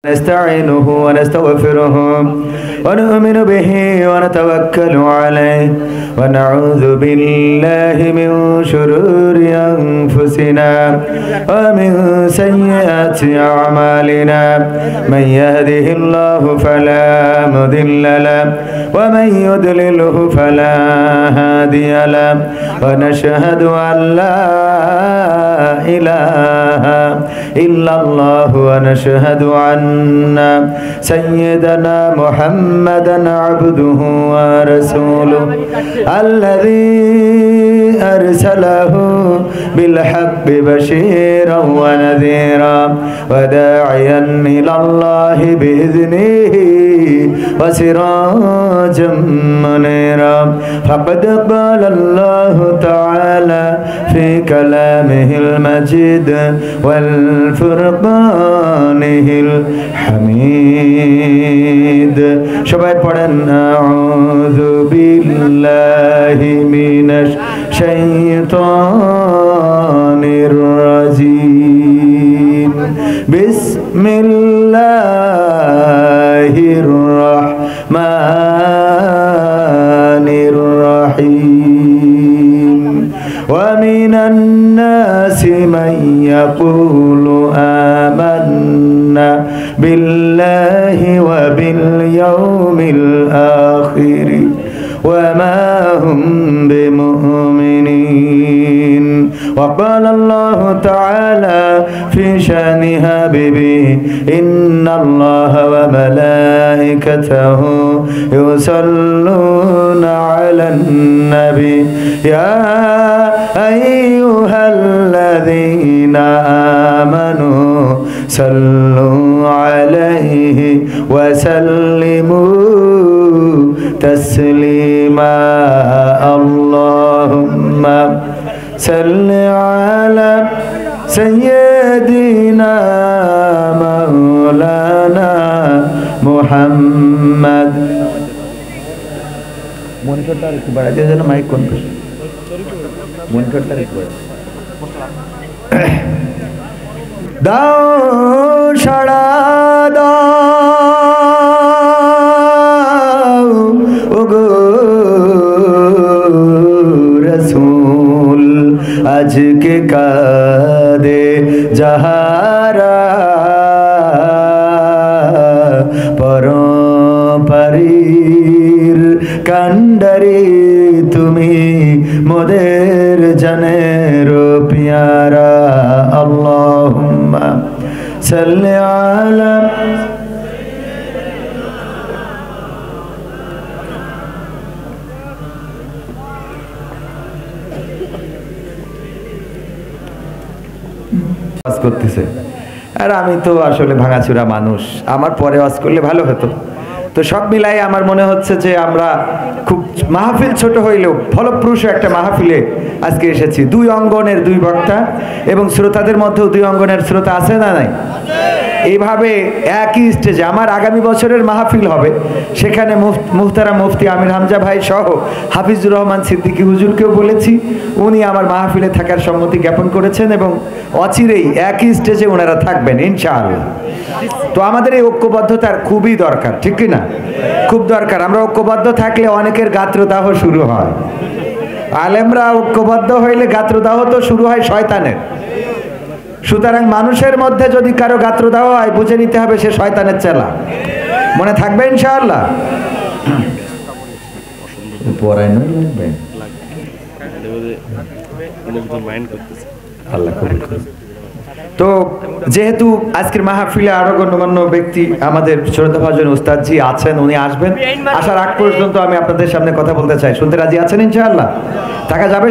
نستعينه ونستغفره ونؤمن به ونتوكل عليه ونعوذ بالله من شرور أنفسنا ومن سيئات أعمالنا من يهده الله فلا مضل له ومن يضلله فلا هادي له ونشهد أن لا إله إلا الله ونشهد أن سيدنا محمدا عبده ورسوله الذي أرسله بالحق بشيرا ونذيرا وداعيا إلى الله بإذنه وسراجا منيرا فقد قال الله تعالى في كلامه المجيد والفرقانه الحميد সবাই পড়েন আউযু বিল্লাহি মিনাশ শাইতানির রাজীম বিসমিল্লাহির রাহমানির রহিম ওয়া মিনান নাসি মান ইয়াকুলু আমান্না বিল্লাহি ওয়া বিল ইয়াউমিল আখির وما هم بمؤمنين وقال الله تعالى في شأن حبيبه إن الله وملائكته يصلون على النبي يا أيها الذين آمنوا صلوا عليه وسلموا تسليما اللهم صل على سيدنا مولانا محمد মনিটরটা একটু বাড়াই দিয়ে যেন মাইক কোন মনিটরটা একটু দাও সাড়া দাও ওগো রসূল আজকে কাঁদে যাহারা পরপারির কান্ডারি তুমি মোদের জানের প্যারা আল্লাহুম্মা সাল্লি আলা করতেছে আর আমি তো আসলে ভাঙাচুরা মানুষ, আমার পরে ওয়াজ করলে ভালো হতো। তো সব মিলাই আমার মনে হচ্ছে যে আমরা খুব মাহফিল ছোট হইলেও ফলপ্রসূ একটা মাহফিলে আজকে এসেছি। দুই অঙ্গনের দুই বক্তা এবং শ্রোতাদের মধ্যেও দুই অঙ্গনের শ্রোতা আছে না নাই? এইভাবে একই স্টেজে আমার আগামী বছরের মাহফিল হবে, সেখানে মুহতারাম মুফতি আমির হামজা ভাই সহ হাফিজুর রহমান সিদ্দিকী হুজুরকেও বলেছি, উনি আমার মাহফিলে থাকার সম্মতি জ্ঞাপন করেছেন এবং অচিরেই একই স্টেজে ওনারা থাকবেন ইনশাআল্লাহ। তো আমাদের এই ঐক্যবদ্ধতার খুবই দরকার, ঠিক কি না? খুব দরকার। আমরা ঐক্যবদ্ধ থাকলে অনেকের গাত্রদাহ শুরু হয়। আলেমরা ঐক্যবদ্ধ হইলে গাত্রদাহ তো শুরু হয় শয়তানের। সুতরাং মানুষের মধ্যে যদি কারো গাত্রদাহ হয় বুঝে নিতে হবে সে শয়তানের চেলা। মনে থাকবে ইনশাআল্লাহ। তো যেহেতু আজকের মাহফিলে আরো গণ্যমান্য ব্যক্তি আমাদের শ্রদ্ধাভাজন উস্তাদজি আছেন, উনি আসবেন। আসার আগ পর্যন্ত আমি আপনাদের সামনে কথা বলতে চাই। শুনতে রাজি আছেন ইনশাআল্লাহ? থাকা যাবে?